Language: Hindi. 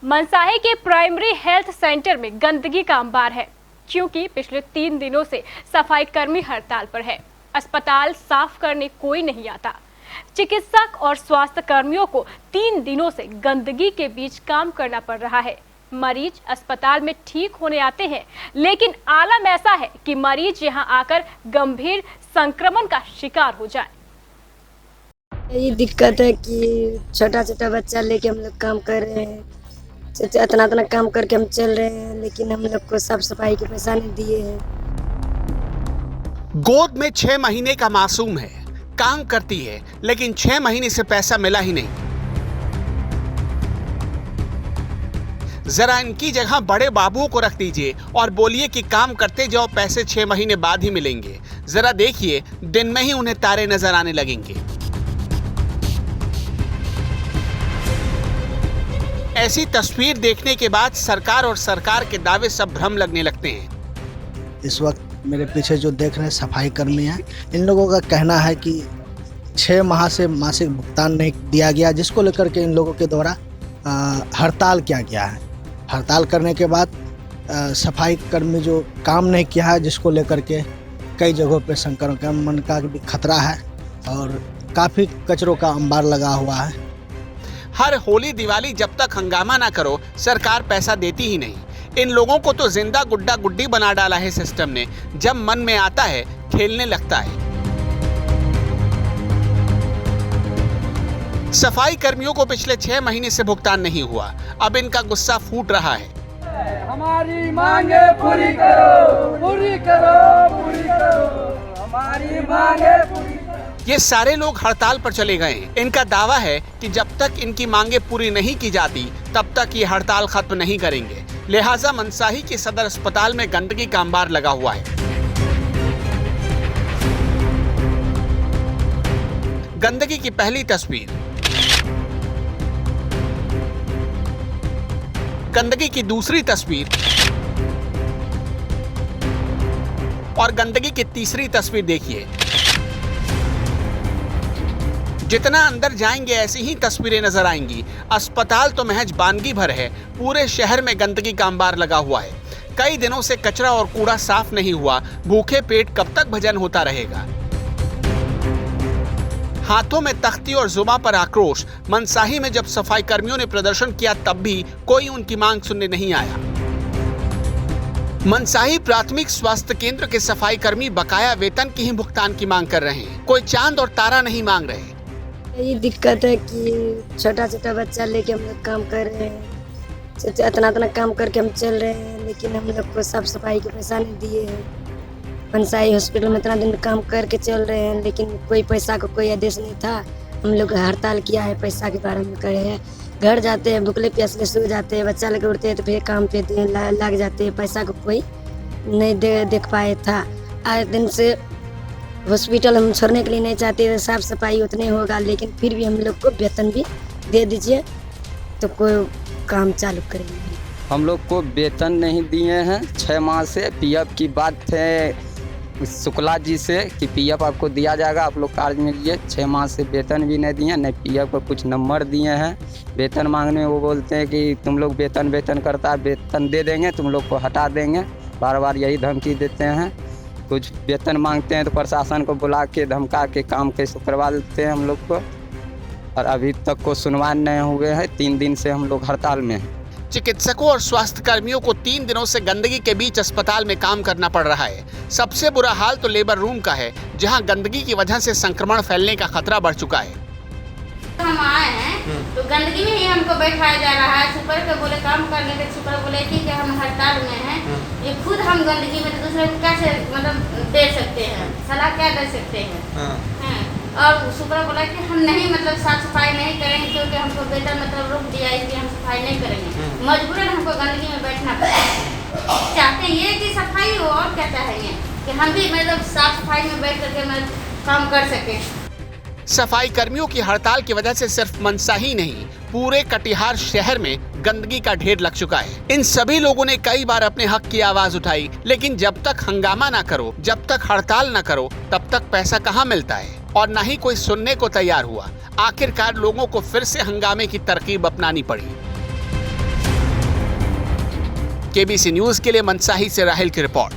मनसाही के प्राइमरी हेल्थ सेंटर में गंदगी का अंबार है, क्योंकि पिछले 3 दिनों से सफाई कर्मी हड़ताल पर है। अस्पताल साफ करने कोई नहीं आता। चिकित्सक और स्वास्थ्य कर्मियों को 3 दिनों से गंदगी के बीच काम करना पड़ रहा है। मरीज अस्पताल में ठीक होने आते हैं, लेकिन आलम ऐसा है कि मरीज यहां आकर गंभीर संक्रमण का शिकार हो जाए। यही दिक्कत है कि छोटा छोटा बच्चा लेके हम लोग काम कर रहे हैं, इतना इतना काम करके हम चल रहे हैं, लेकिन हम लोग को साफ सफाई के पैसा नहीं दिए हैं। गोद में 6 महीने का मासूम है, काम करती है, लेकिन 6 महीने से पैसा मिला ही नहीं। जरा इनकी जगह बड़े बाबुओं को रख दीजिए और बोलिए कि काम करते जाओ, पैसे 6 महीने बाद ही मिलेंगे। जरा देखिए, दिन में ही उन्हें तारे नजर आने लगेंगे। ऐसी तस्वीर देखने के बाद सरकार और सरकार के दावे सब भ्रम लगने लगते हैं। इस वक्त मेरे पीछे जो देख रहे हैं सफाई कर्मी हैं, इन लोगों का कहना है कि 6 माह से मासिक भुगतान नहीं दिया गया, जिसको लेकर के इन लोगों के द्वारा हड़ताल किया गया है। हड़ताल करने के बाद सफाई कर्मी जो काम नहीं किया है, जिसको लेकर के कई जगहों पे संक्रमण का भी खतरा है और काफ़ी कचरों का अंबार लगा हुआ है। हर होली दिवाली जब तक हंगामा ना करो, सरकार पैसा देती ही नहीं। इन लोगों को तो जिंदा गुड्डा गुड्डी बना डाला है सिस्टम ने। जब मन में आता है, खेलने लगता है। सफाई कर्मियों को पिछले 6 महीने से भुगतान नहीं हुआ। अब इनका गुस्सा फूट रहा है। हमारी मांगे पूरी करो, पूरी करो, पूरी करो, हमारी मांगे पूरी। ये सारे लोग हड़ताल पर चले गए। इनका दावा है कि जब तक इनकी मांगे पूरी नहीं की जाती, तब तक ये हड़ताल खत्म नहीं करेंगे। लिहाजा मनसाही के सदर अस्पताल में गंदगी का अंबार लगा हुआ है। गंदगी की पहली तस्वीर, गंदगी की दूसरी तस्वीर और गंदगी की तीसरी तस्वीर देखिए। जितना अंदर जाएंगे ऐसी ही तस्वीरें नजर आएंगी। अस्पताल तो महज बानगी भर है, पूरे शहर में गंदगी का अंबार लगा हुआ है। कई दिनों से कचरा और कूड़ा साफ नहीं हुआ। भूखे पेट कब तक भजन होता रहेगा। हाथों में तख्ती और जुबां पर आक्रोश। मनसाही में जब सफाई कर्मियों ने प्रदर्शन किया, तब भी कोई उनकी मांग सुनने नहीं आया। मनसाही प्राथमिक स्वास्थ्य केंद्र के सफाई कर्मी बकाया वेतन की ही भुगतान की मांग कर रहे हैं। कोई चांद और तारा नहीं मांग रहे। यही दिक्कत है कि छोटा छोटा बच्चा लेके हम लोग काम कर रहे हैं, इतना इतना काम करके हम चल रहे हैं, लेकिन हम लोग को साफ सफाई के पैसा नहीं दिए हैं। मनसाही हॉस्पिटल में इतना दिन काम करके चल रहे हैं, लेकिन कोई पैसा का कोई आदेश नहीं था। हम लोग हड़ताल किया है, पैसा के बारे में करे हैं। घर जाते हैं, भुखले प्यासले सो जाते हैं, बच्चा लेके उठते हैं तो फिर काम पे लग जाते हैं। पैसा को कोई नहीं देख पाए था। आए दिन से हॉस्पिटल हम छोड़ने के लिए नहीं चाहते, साफ सफाई उतने होगा, लेकिन फिर भी हम लोग को वेतन भी दे दीजिए तो कोई काम चालू करेंगे। हम लोग को वेतन नहीं दिए हैं 6 माह से। पीएफ की बात है शुक्ला जी से कि पीएफ आपको दिया जाएगा, आप लोग कार्य में लिए। 6 माह से वेतन भी नहीं दिए, नहीं पीएफ को कुछ नंबर दिए हैं। वेतन मांगने वो बोलते हैं कि तुम लोग वेतन करता है, वेतन दे देंगे, तुम लोग को हटा देंगे। बार बार यही धमकी देते हैं। कुछ वेतन मांगते हैं तो प्रशासन को बुला के धमका के काम कैसे करवा देते हैं हम लोग को, और अभी तक को सुनवाई नहीं हुए हैं। 3 दिन से हम लोग हड़ताल में हैं। चिकित्सकों और स्वास्थ्य कर्मियों को 3 दिनों से गंदगी के बीच अस्पताल में काम करना पड़ रहा है। सबसे बुरा हाल तो लेबर रूम का है, जहां गंदगी की वजह से संक्रमण फैलने का खतरा बढ़ चुका है। हम आए हैं तो गंदगी में ही हमको बैठाया जा रहा है। सुपर के बोले काम करने के, सुपर बोले ठीक है हम हड़ताल में हैं, ये खुद हम गंदगी में दूसरे को कैसे मतलब दे सकते हैं, सलाह क्या दे सकते हैं। और सुपर बोला कि हम नहीं मतलब साफ सफाई नहीं करेंगे, क्योंकि हमको वेतन मतलब रोक दिया, इसलिए हम सफाई नहीं करेंगे। मजबूरन हमको गंदगी में बैठना पड़ेगा। चाहते ये कि सफाई हो, और क्या चाहेंगे कि हम भी मतलब साफ सफाई में बैठ करके मतलब काम कर सकें। सफाई कर्मियों की हड़ताल की वजह से सिर्फ मनसाही नहीं, पूरे कटिहार शहर में गंदगी का ढेर लग चुका है। इन सभी लोगों ने कई बार अपने हक की आवाज उठाई, लेकिन जब तक हंगामा ना करो, जब तक हड़ताल ना करो, तब तक पैसा कहाँ मिलता है और ना ही कोई सुनने को तैयार हुआ। आखिरकार लोगों को फिर से हंगामे की तरकीब अपनानी पड़ी। केबीसी न्यूज के लिए मनसाही से राहिल की रिपोर्ट।